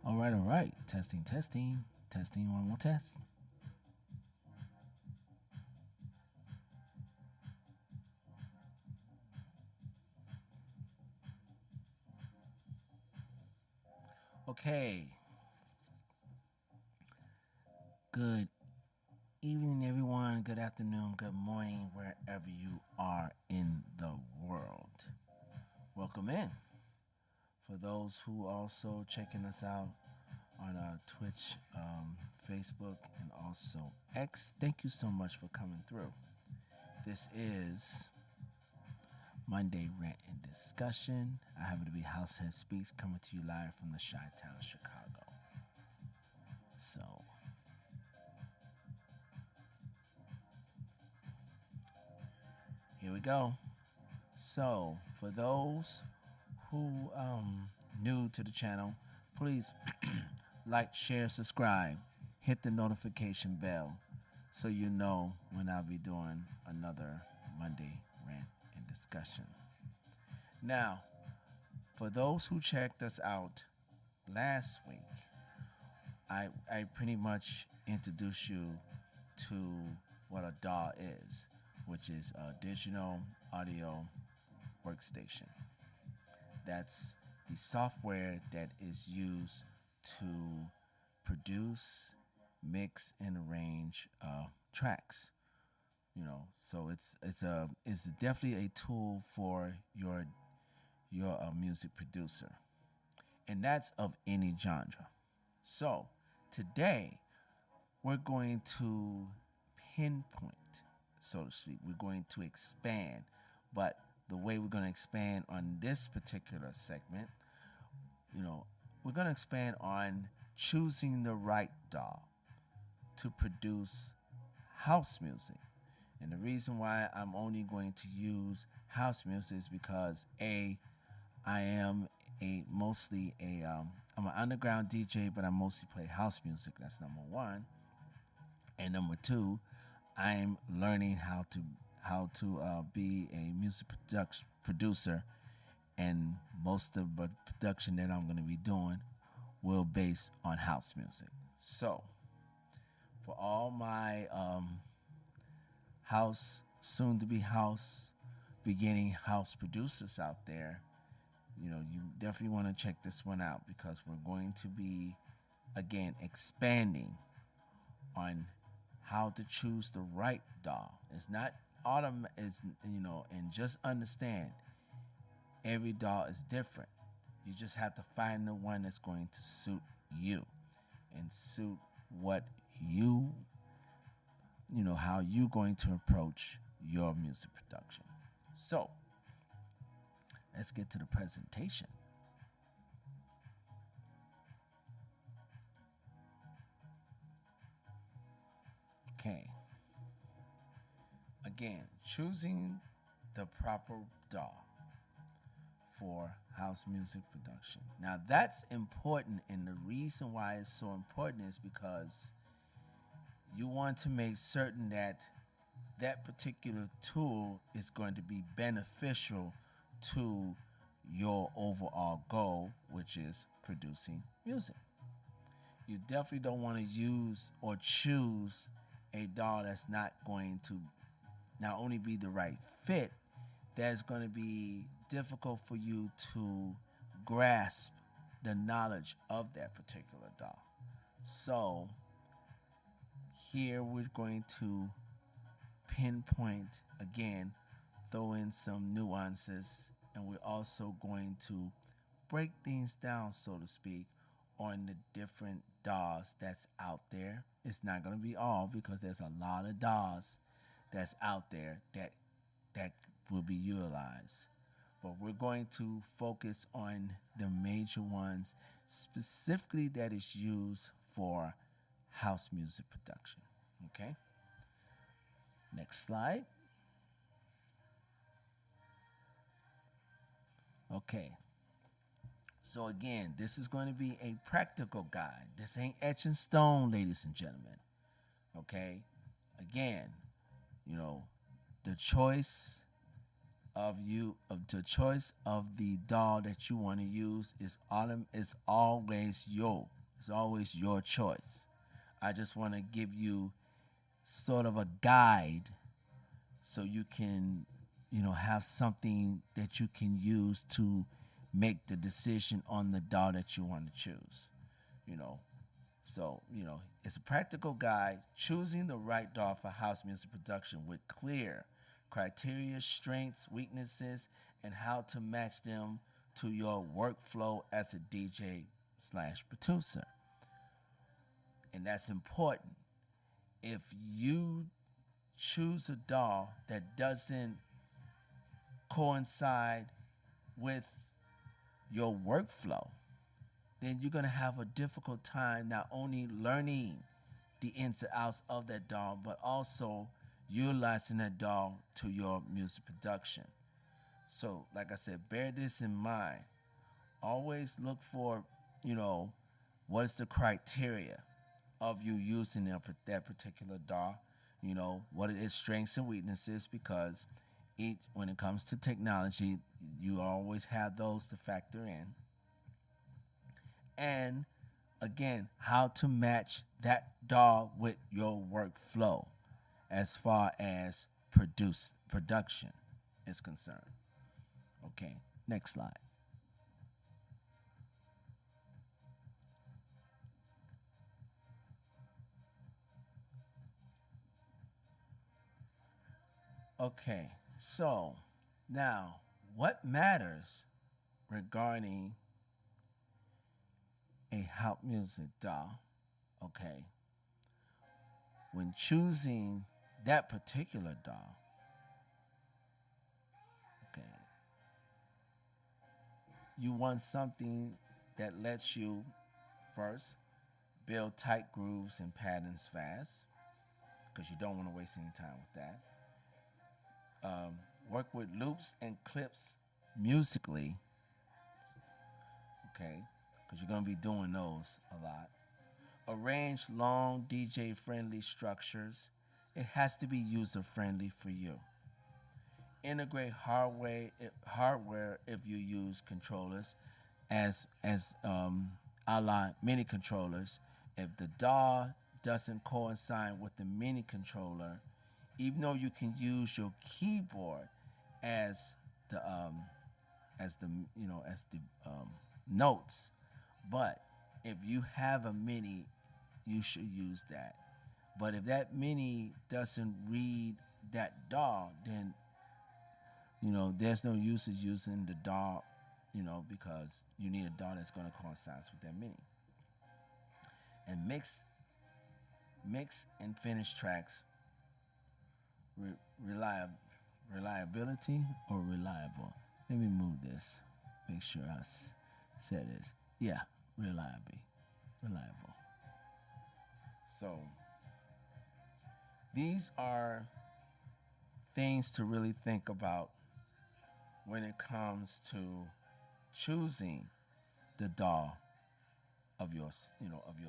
All right, all right. Testing, testing, testing. One more test. Okay. Good evening, everyone. Good afternoon. Good morning, wherever you are in the world. Welcome in. For those who also checking us out on Twitch, Facebook, and also X, thank you so much for coming through. This is Monday Rant and Discussion. I happen to be Househead Speaks, coming to you live from the Chi-Town, Chicago. So, here we go. So, for those who new to the channel, please like, share, subscribe, hit the notification bell so you know when I'll be doing another Monday Rant and Discussion. Now, for those who checked us out last week, I pretty much introduced you to what a DAW is, which is a digital audio workstation. That's the software that is used to produce, mix, and arrange tracks. So it's definitely a tool for your music producer, and that's of any genre. So today we're going to pinpoint, so to speak. We're going to expand, but the way we're going to expand on this particular segment, we're going to expand on choosing the right DAW to produce house music. And the reason why I'm only going to use house music is because I am I'm an underground DJ, but I mostly play house music. That's number one. And number two, I'm learning how to be a music producer, and most of the production that I'm going to be doing will base on house music. So, for all my soon-to-be beginning house producers out there, you definitely want to check this one out, because we're going to be, again, expanding on how to choose the right DAW. It's not and just understand, every DAW is different. You just have to find the one that's going to suit you and suit what how you're going to approach your music production. So, let's get to the presentation. Okay. Again, choosing the proper DAW for house music production. Now, that's important, and the reason why it's so important is because you want to make certain that that particular tool is going to be beneficial to your overall goal, which is producing music. You definitely don't want to use or choose a DAW that's not going to not only be the right fit, that's going to be difficult for you to grasp the knowledge of that particular DAW. So here we're going to pinpoint, again, throw in some nuances, and we're also going to break things down, so to speak, on the different DAWs that's out there. It's not going to be all, because there's a lot of DAWs that's out there that will be utilized. But we're going to focus on the major ones specifically that is used for house music production. Okay? Next slide. Okay. So again, this is going to be a practical guide. This ain't etch in stone, ladies and gentlemen. Okay? Again, the choice of the DAW that you want to use is always It's always your choice. I just want to give you sort of a guide so you can, have something that you can use to make the decision on the DAW that you want to choose. You know, so, it's a practical guide choosing the right DAW for house music production with clear criteria, strengths, weaknesses, and how to match them to your workflow as a DJ/producer. And that's important. If you choose a DAW that doesn't coincide with your workflow, then you're going to have a difficult time not only learning the ins and outs of that DAW, but also utilizing that DAW to your music production. So, like I said, bear this in mind. Always look for, what is the criteria of you using that particular DAW, what it is strengths and weaknesses, because when it comes to technology, you always have those to factor in. And again, how to match that DAW with your workflow as far as production is concerned. Okay, next slide. Okay, so now what matters regarding a house music DAW, okay, when choosing that particular DAW, okay, you want something that lets you first build tight grooves and patterns fast, because you don't want to waste any time with that. Work with loops and clips musically, okay, because you're going to be doing those a lot. Arrange long DJ friendly structures. It has to be user friendly for you. Integrate hardware if you use controllers as a la mini controllers. If the DAW doesn't coincide with the mini controller, even though you can use your keyboard as the notes, but if you have a mini, you should use that. But if that mini doesn't read that DAW, then there's no use of using the DAW, because you need a DAW that's going to coincide with that mini. And mix and finish tracks. Reliability or reliable. Let me move this. Make sure I said this. Yeah, reliable. So these are things to really think about when it comes to choosing the DAW of your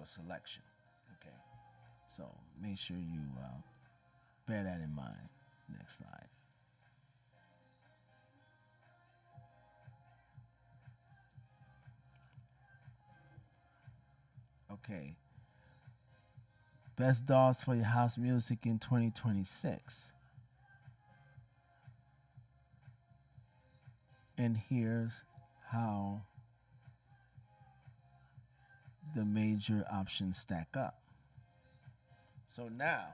selection. Okay, so make sure you bear that in mind. Next slide. Okay. Best DAWs for your house music in 2026. And here's how the major options stack up. So now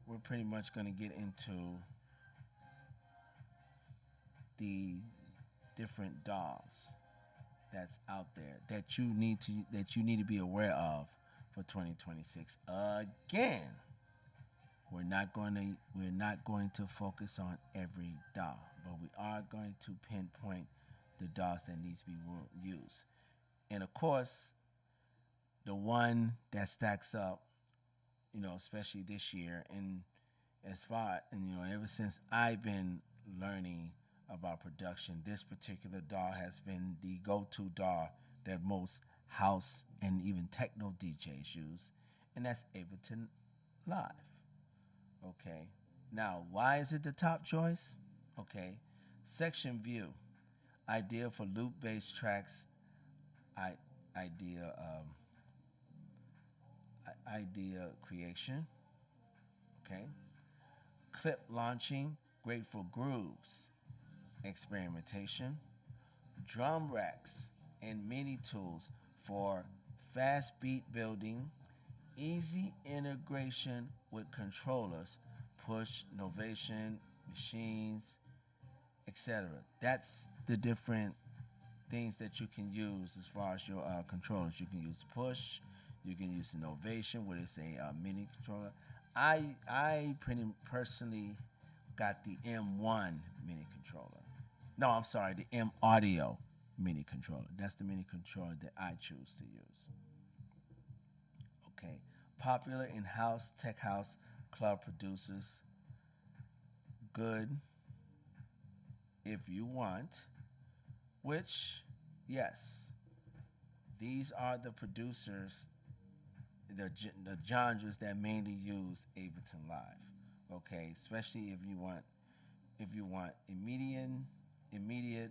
we're pretty much going to get into the different DAWs that's out there that you need to be aware of for 2026. Again, we're not going to focus on every DAW, but we are going to pinpoint the DAWs that needs to be used. And of course, the one that stacks up, especially this year, and ever since I've been learning about production, this particular DAW has been the go-to DAW that most house and even techno DJs use, and that's Ableton Live. Okay, now why is it the top choice? Okay, section view, ideal for loop-based tracks. idea idea creation. Okay, clip launching, grateful grooves, experimentation, drum racks, and MIDI tools for fast beat building, easy integration with controllers, push, novation, machines, etc. That's the different things that you can use as far as your controllers. You can use push, you can use innovation, where it's a mini controller. I pretty personally got the M1 mini controller. No, I'm sorry, the M Audio mini controller. That's the mini controller that I choose to use. Okay, popular in-house tech house club producers. Good if you want. Which, yes, these are the producers, the genres that mainly use Ableton Live. Okay, especially if you want immediate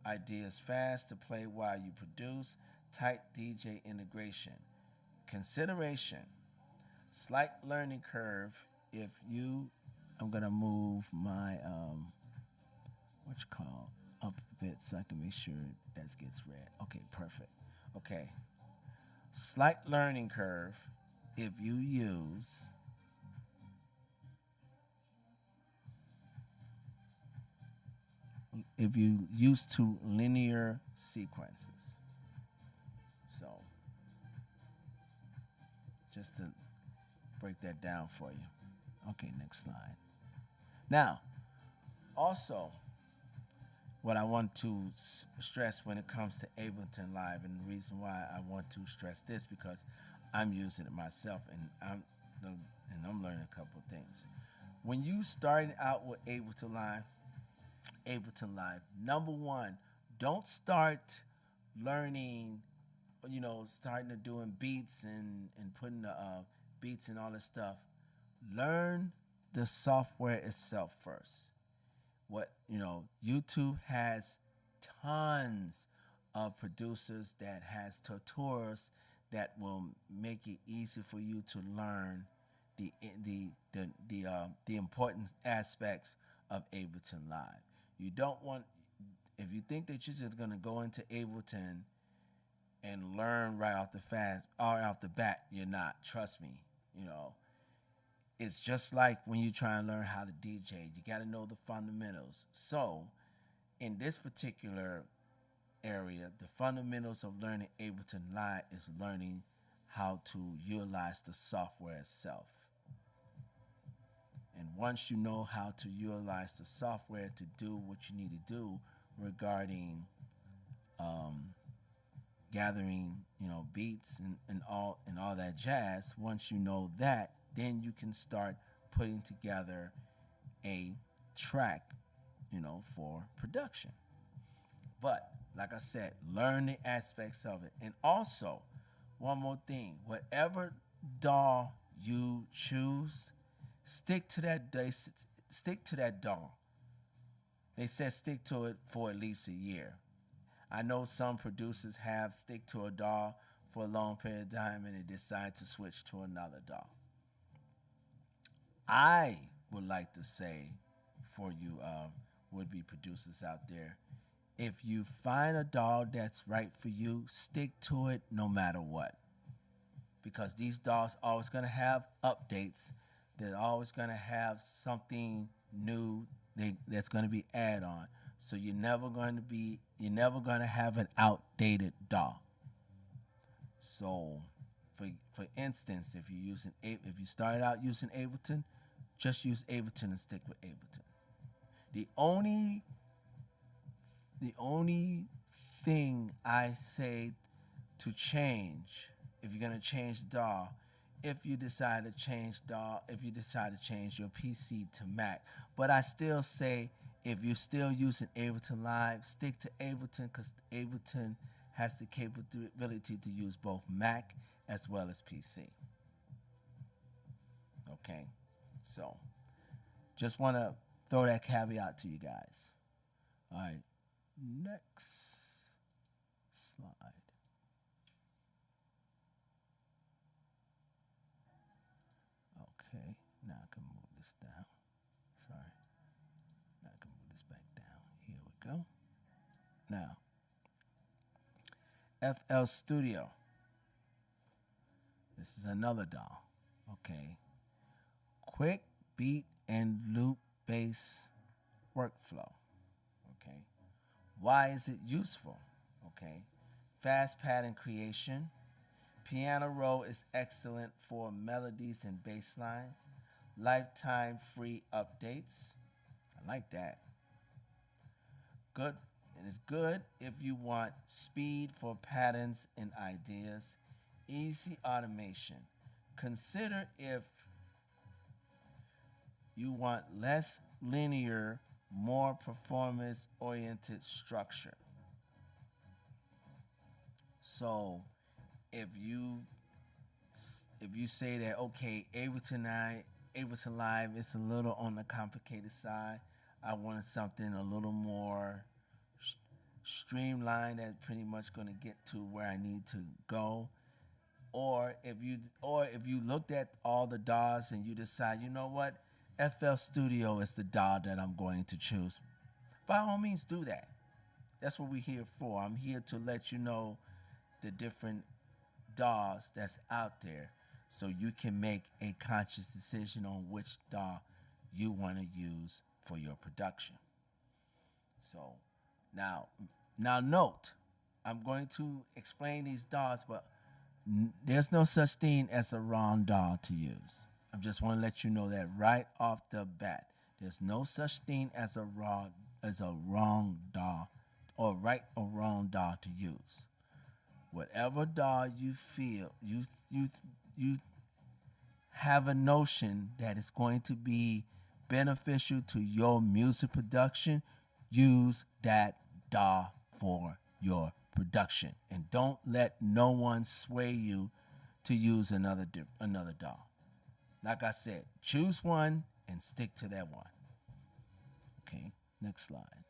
ideas fast to play while you produce, tight DJ integration. Consideration: slight learning curve if you. I'm gonna move my what you call up a bit so I can make sure that gets read. Okay, perfect. Okay, slight learning curve if you used to linear sequences. So just to break that down for you. Okay, next slide. Now, also, what I want to stress when it comes to Ableton Live, and the reason why I want to stress this because I'm using it myself, and I'm learning a couple of things. When you starting out with Ableton Live, number one, don't start learning, starting to doing beats and putting the beats and all this stuff. Learn the software itself first. YouTube has tons of producers that has tutorials that will make it easy for you to learn the important aspects of Ableton Live. You don't want, if you think that you're just gonna go into Ableton and learn right off the bat, you're not. Trust me. It's just like when you try and learn how to DJ. You got to know the fundamentals. So, in this particular area, the fundamentals of learning Ableton Live is learning how to utilize the software itself. And once you know how to utilize the software to do what you need to do regarding gathering, beats and all that jazz, once you know that, then you can start putting together a track, for production. But like I said, learn the aspects of it. And also, one more thing, whatever DAW you choose, stick to that DAW. They said stick to it for at least a year. I know some producers have stick to a DAW for a long period of time and they decide to switch to another DAW. I would like to say for you would-be producers out there, if you find a DAW that's right for you, stick to it no matter what. Because these DAWs are always going to have updates. They're always going to have something new that's going to be added on. So you're never going to have an outdated DAW. So for instance, if you started out using Ableton, just use Ableton and stick with Ableton. The only thing I say to change, if you're gonna change DAW, if you decide to change your PC to Mac, but I still say if you're still using Ableton Live, stick to Ableton because Ableton has the capability to use both Mac as well as PC. Okay, so just want to throw that caveat to you guys. All right, next slide. Okay, now I can move this down. Sorry. Now I can move this back down. Here we go. Now, FL Studio. This is another DAW. Okay. Quick beat and loop bass workflow. Okay. Why is it useful? Okay. Fast pattern creation. Piano roll is excellent for melodies and bass lines. Lifetime free updates. I like that. Good. It is good if you want speed for patterns and ideas. Easy automation. Consider if you want less linear, more performance-oriented structure. So, if you say that okay, Ableton Live is a little on the complicated side, I wanted something a little more streamlined that's pretty much going to get to where I need to go. Or if you looked at all the DAWs and you decide, you know what, FL Studio is the DAW that I'm going to choose, by all means do that. That's what we're here for. I'm here to let you know the different DAWs that's out there so you can make a conscious decision on which DAW you want to use for your production. So now note, I'm going to explain these DAWs, but there's no such thing as a wrong DAW to use. I just want to let you know that right off the bat. There's no such thing as a wrong DAW or right or wrong DAW to use. Whatever DAW you feel you have a notion that it's going to be beneficial to your music production, use that DAW for your production, and don't let no one sway you to use another DAW. Like I said, choose one and stick to that one. Okay, next slide.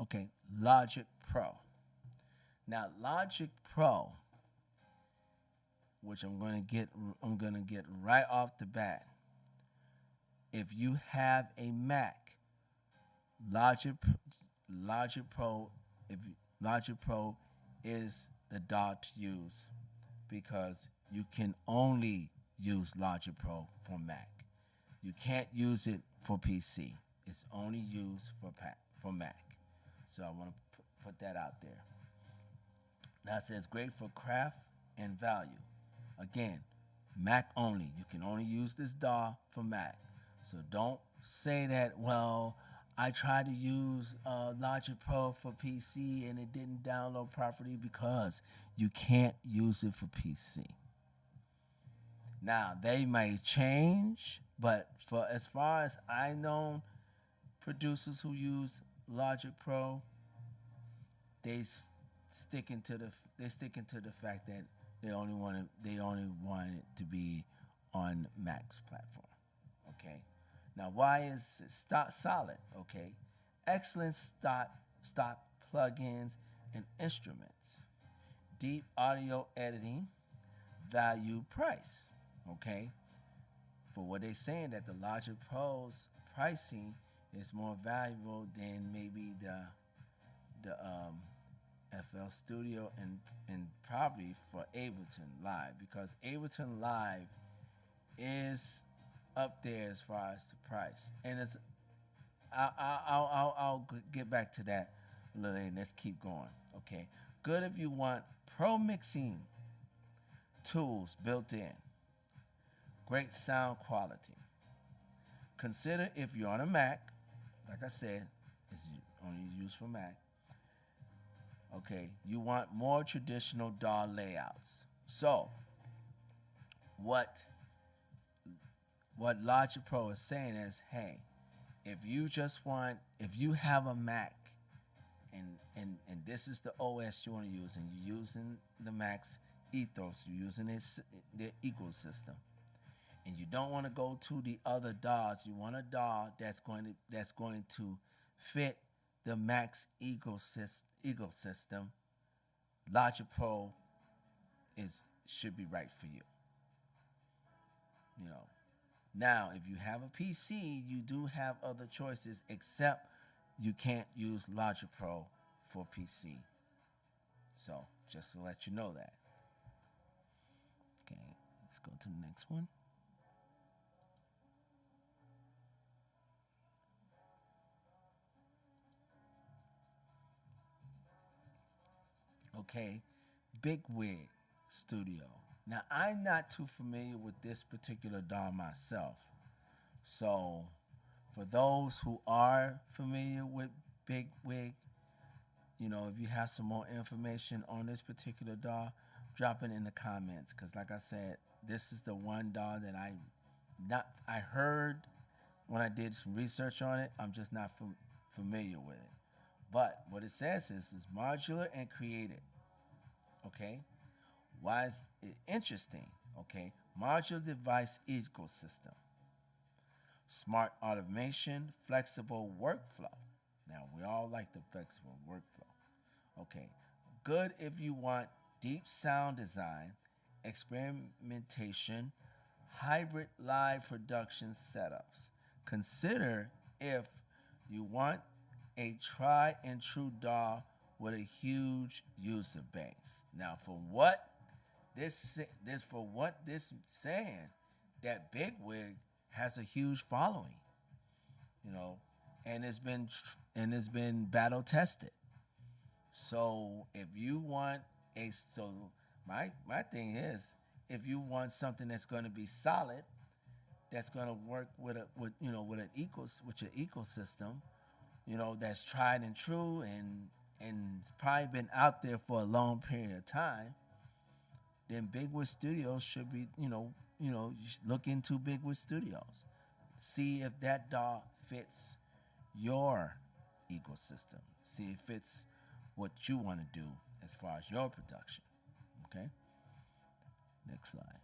Okay, Logic Pro. Now, Logic Pro, which I'm gonna get right off the bat. If you have a Mac, Logic Pro is the DAW to use because you can only use Logic Pro for Mac. You can't use it for PC. It's only used for Mac. So I want to put that out there. Now it says great for craft and value. Again, Mac only. You can only use this DAW for Mac. So don't say that, well, I tried to use Logic Pro for PC and it didn't download properly, because you can't use it for PC. Now, they may change, but for as far as I know, producers who use Logic Pro, they sticking to the fact that they only want it to be on Mac's platform. Okay. Now, why is it solid? Okay. Excellent stock plugins and instruments. Deep audio editing, value, price. Okay. For what they're saying, that the Logic Pro's pricing is more valuable than maybe the FL Studio and probably for Ableton Live, because Ableton Live is up there as far as the price, and it's I'll get back to that a little later. Let's keep going. Okay, good if you want pro mixing tools built in, great sound quality. Consider if you're on a Mac, like I said, it's only used for Mac. Okay, you want more traditional DAW layouts. So, what Logic Pro is saying is, hey, if you have a Mac and this is the OS you want to use, and you're using the Mac's ethos, you're using their ecosystem, and you don't want to go to the other DAWs, you want a DAW that's going to fit the Mac's ecosystem, Logic Pro should be right for you. You know. Now, if you have a PC, you do have other choices, except you can't use Logic Pro for PC. So, just to let you know that. Okay, let's go to the next one. Okay, Bigwig Studio. Now, I'm not too familiar with this particular DAW myself. So, for those who are familiar with Bigwig, if you have some more information on this particular DAW, drop it in the comments. Because, like I said, this is the one DAW that I heard when I did some research on it. I'm just not familiar with it. But what it says is modular and creative. Okay? Why is it interesting? Okay? Modular device ecosystem. Smart automation, flexible workflow. Now, we all like the flexible workflow. Okay. Good if you want deep sound design, experimentation, hybrid live production setups. Consider if you want a tried and true DAW with a huge user base. Now, for what this is saying, that Bigwig has a huge following, and it's been battle tested. So if you want my thing is, if you want something that's going to be solid, that's going to work with your ecosystem, that's tried and true and probably been out there for a long period of time, then Bigwood Studios should be, you should look into Bigwood Studios. See if that DAW fits your ecosystem. See if it fits what you want to do as far as your production. Okay? Next slide.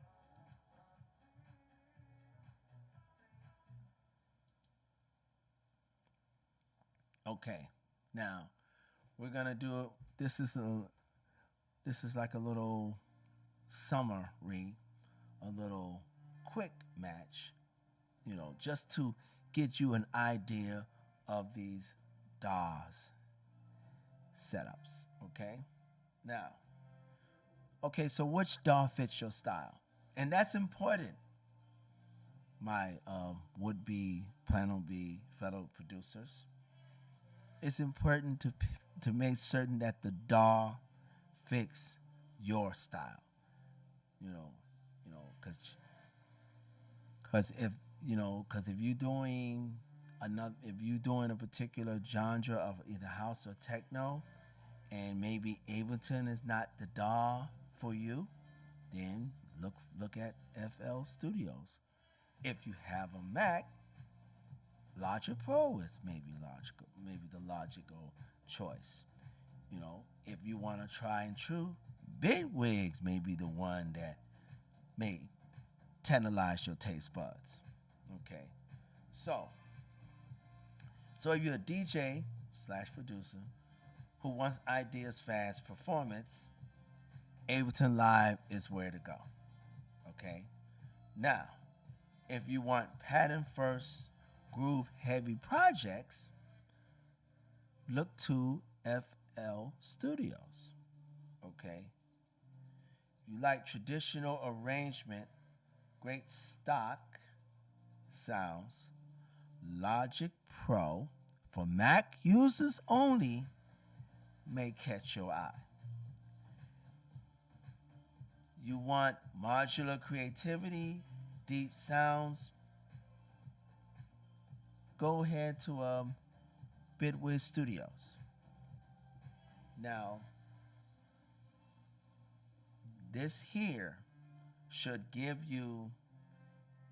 Okay. Now, we're going to do it. This is like a little summary, a little quick match, just to get you an idea of these DAWs setups. Okay? Now, so which DAW fits your style? And that's important, my would-be Plan B fellow producers. It's important to make certain that the DAW fits your style. Because if you're doing a particular genre of either house or techno, and maybe Ableton is not the DAW for you, then look at FL Studios. If you have a Mac, Logic Pro is maybe the logical choice. If you want to try and true, Bigwigs may be the one that may tantalize your taste buds. Okay, so if you're a DJ / producer who wants ideas fast performance, Ableton Live is where to go. Okay, now if you want pattern first, groove heavy projects, look to FL Studios. Okay, you like traditional arrangement, great stock sounds, Logic Pro for Mac users only may catch your eye. You want modular creativity, deep sounds, go ahead to Bitwiz Studios. Now, this here should give you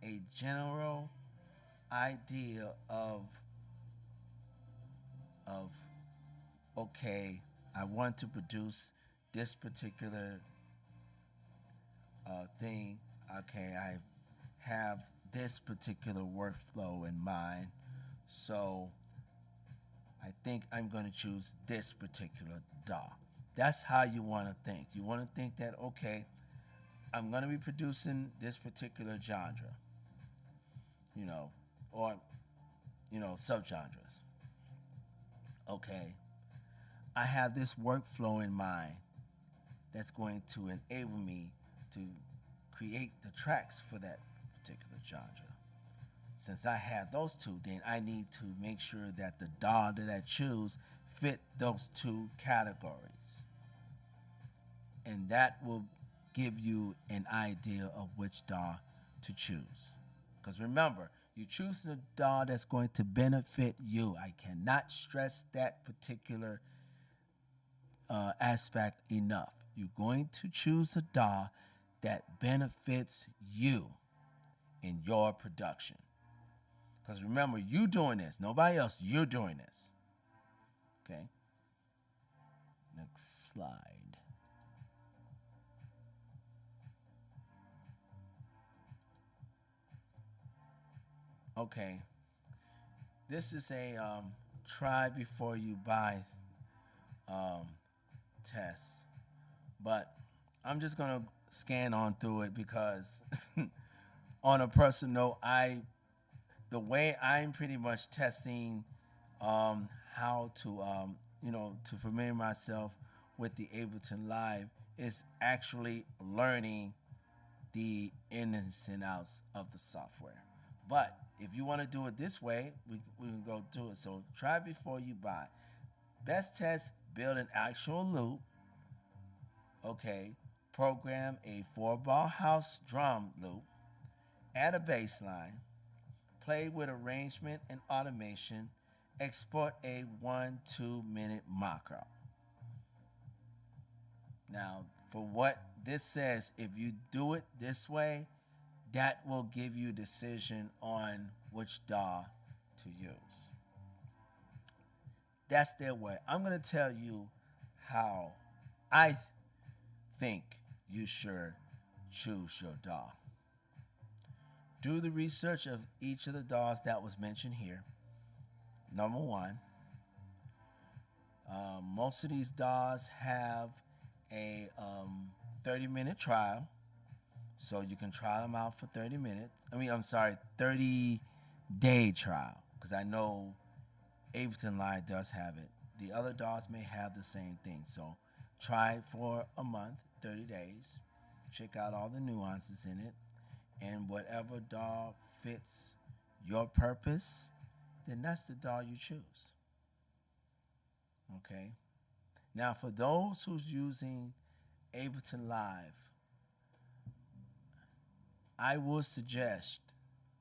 a general idea of okay, I want to produce this particular thing. Okay, I have this particular workflow in mind, so I think I'm going to choose this particular DAW. That's how you want to think. You want to think that, okay, I'm going to be producing this particular genre, you know, or, subgenres. Okay, I have this workflow in mind that's going to enable me to create the tracks for that particular genre. Since I have those two, then I need to make sure that the DAW that I choose fit those two categories. And that will give you an idea of which DAW to choose. Because remember, you choose the DAW that's going to benefit you. I cannot stress that particular aspect enough. You're going to choose a DAW that benefits you in your production. Because remember, you doing this, nobody else, you're doing this. Okay? Next slide. Okay. This is a try before you buy um, test. But I'm just going to scan on through it because on a personal note, the way I'm pretty much testing how to to familiar myself with the Ableton Live is actually learning the ins and outs of the software. But if you want to do it this way, we can go do it. So try before you buy. Best test, build an actual loop. Okay, program a 4-bar house drum loop. Add a bass line. Play with arrangement and automation. Export a 1-2 minute mock-up. Now, for what this says, if you do it this way, that will give you a decision on which DAW to use. That's their way. I'm going to tell you how I think you should choose your DAW. Do the research of each of the DAWs that was mentioned here. Number one, most of these DAWs have a 30-minute trial. So you can try them out for 30 minutes. 30-day trial. Because I know Ableton Live does have it. The other DAWs may have the same thing. So try it for a month, 30 days. Check out all the nuances in it. And whatever DAW fits your purpose, then that's the DAW you choose. Okay? Now, for those who's using Ableton Live, I would suggest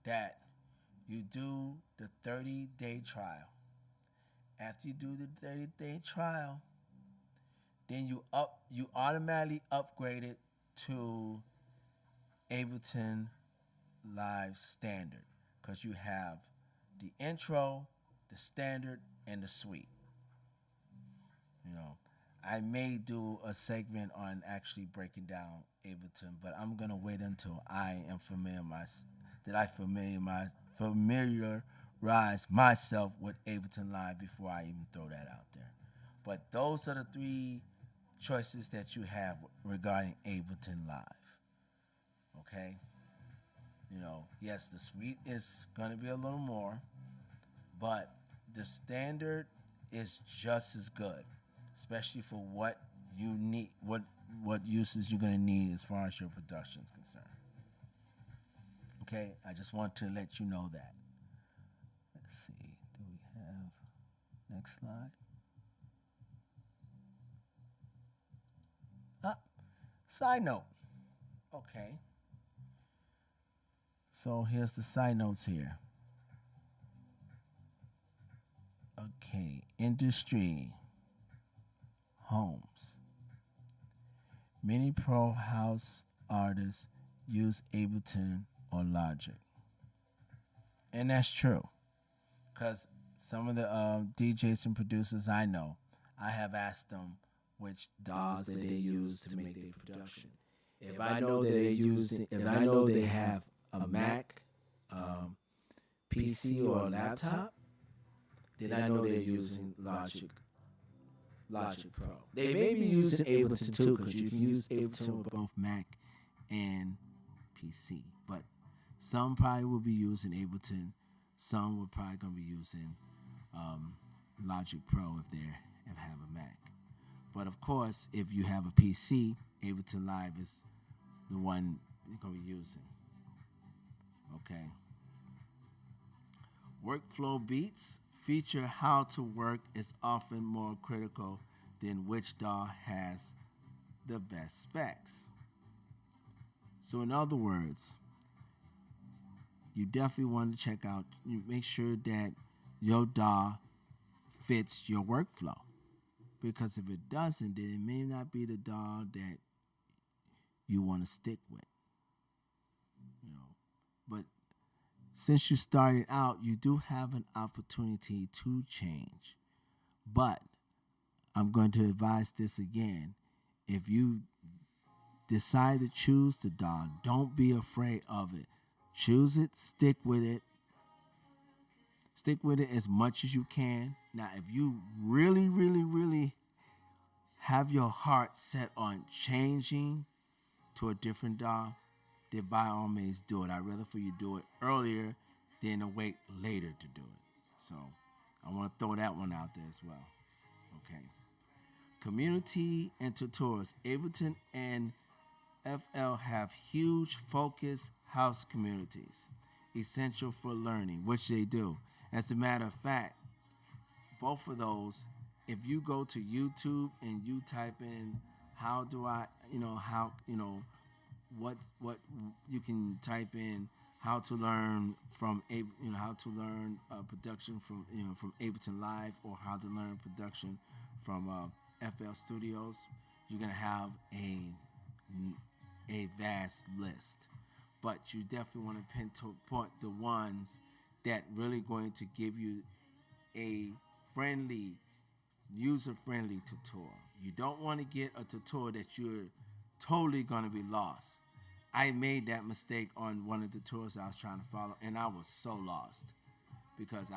that you do the 30-day trial. After you do the 30-day trial, then you automatically upgrade it to Ableton Live Standard, because you have the intro, the standard, and the suite. I may do a segment on actually breaking down Ableton, but I'm gonna wait until I am familiarize myself with Ableton Live before I even throw that out there. But those are the 3 choices that you have regarding Ableton Live. Okay? Yes, the suite is gonna be a little more, but the standard is just as good, especially for what you need, what uses you're going to need as far as your production is concerned. Okay, I just want to let you know that. Let's see, do we have next slide? Side note. Okay. So here's the side notes here. Okay, industry. Homes. Many pro house artists use Ableton or Logic. And that's true. Because some of the DJs and producers I know, I have asked them which DAWs that they use to make their production. If I know they have a Mac, PC, or a laptop, then I know they're using Logic Logic Pro. They may be using Ableton too, because you can use Ableton with both Mac and PC. But some probably will be using Ableton. Some will probably going to be using Logic Pro if they have a Mac. But of course, if you have a PC, Ableton Live is the one you're going to be using. Okay. Workflow beats feature how to work is often more critical than which DAW has the best specs. So in other words, you definitely want to check out, you make sure that your DAW fits your workflow. Because if it doesn't, then it may not be the DAW that you want to stick with. But since you started out, you do have an opportunity to change. But I'm going to advise this again. If you decide to choose the DAW, don't be afraid of it. Choose it, stick with it. Stick with it as much as you can. Now, if you really, really, really have your heart set on changing to a different DAW, then by all means do it. I'd rather for you do it earlier than to wait later to do it. So I want to throw that one out there as well. Okay. Community and tutorials. Ableton and FL have huge focused house communities, essential for learning, which they do. As a matter of fact, both of those, if you go to YouTube and you type in what you can type in how to learn production from Ableton Live, or how to learn production from FL Studios, you're gonna have a vast list. But you definitely want to pinpoint the ones that really going to give you a friendly, user-friendly tutorial. You don't want to get a tutorial that you're totally going to be lost. I made that mistake on one of the tutorials I was trying to follow, and I was so lost because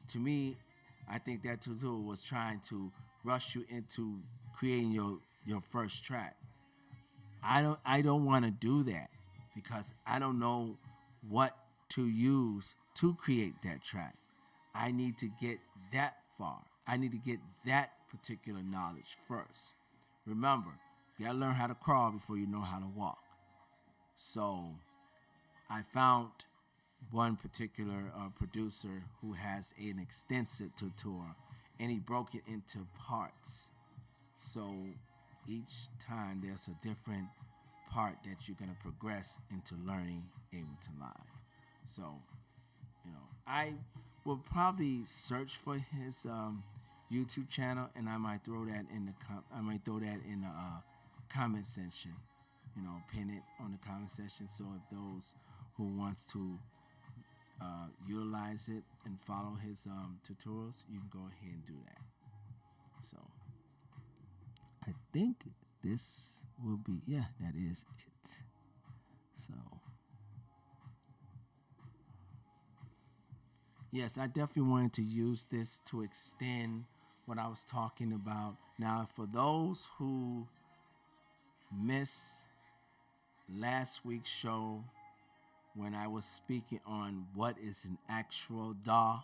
to me, I think that tutorial was trying to rush you into creating your first track. I don't want to do that because I don't know what to use to create that track. I need to get that far. I need to get that particular knowledge first. Remember, you gotta learn how to crawl before you know how to walk. So I found one particular producer who has an extensive tutorial, and he broke it into parts. So each time there's a different part that you're going to progress into learning Ableton Live. So, I will probably search for his YouTube channel, and I might throw that in the comment section. Pin it on the comment section. So if those who wants to utilize it and follow his tutorials, you can go ahead and do that. So I think this will be, that is it. So yes, I definitely wanted to use this to extend what I was talking about. Now, for those who missed last week's show when I was speaking on what is an actual DAW,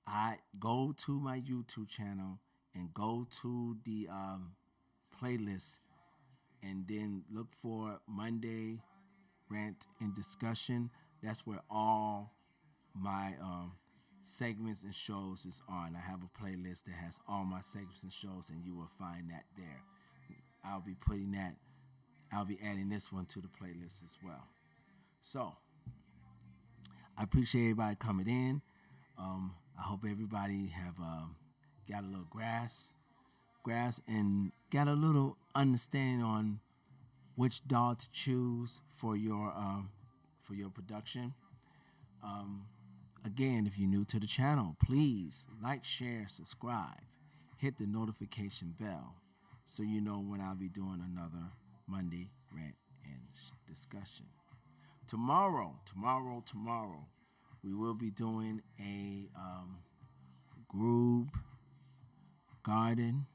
I go to my YouTube channel and go to the playlist, and then look for Monday Rant and Discussion. That's where all my segments and shows is on. I have a playlist that has all my segments and shows, and you will find that there. I'll be adding this one to the playlist as well. So I appreciate everybody coming in. I hope everybody have got a little grasp and got a little understanding on which DAW to choose for your production. Again, if you're new to the channel, please like, share, subscribe, hit the notification bell so you know when I'll be doing another Monday Rant and Discussion. Tomorrow, we will be doing a group Garden.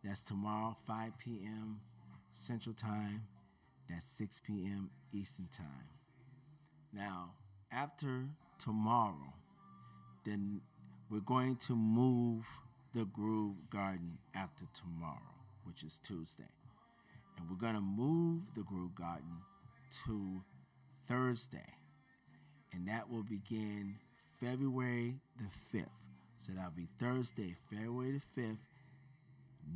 That's tomorrow, 5 p.m. Central Time. That's 6 p.m. Eastern Time. Now, after tomorrow, then we're going to move the Groove Garden after tomorrow, which is Tuesday. And we're going to move the Groove Garden to Thursday. And that will begin February the 5th. So that'll be Thursday, February the 5th.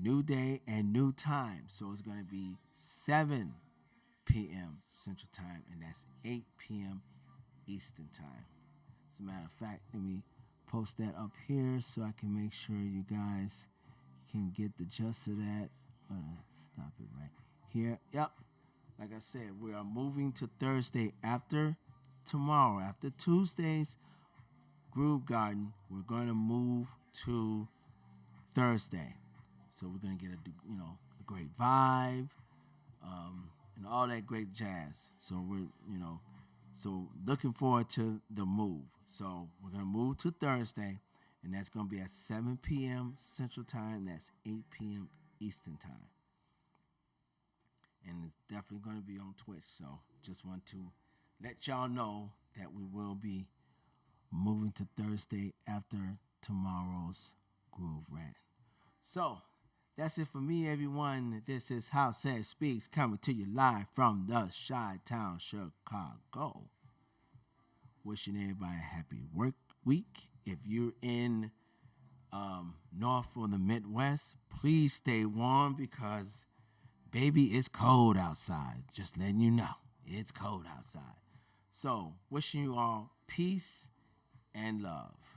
New day and new time. So it's going to be 7 p.m. Central Time, and that's 8 p.m. Eastern Time. As a matter of fact, let me post that up here so I can make sure you guys can get the gist of that. Stop it right here. Yep. Like I said, we are moving to Thursday after tomorrow. After Tuesday's Groove Garden, we're going to move to Thursday. So we're going to get a great vibe, and all that great jazz. So so looking forward to the move. So we're going to move to Thursday, and that's going to be at 7 p.m. Central Time. That's 8 p.m. Eastern Time. And it's definitely going to be on Twitch. So just want to let y'all know that we will be moving to Thursday after tomorrow's Groove Rant. So that's it for me, everyone. This is How Said Speaks, coming to you live from the Chi-Town, Chicago. Wishing everybody a happy work week. If you're in North or the Midwest, please stay warm because, baby, it's cold outside. Just letting you know, it's cold outside. So, wishing you all peace and love.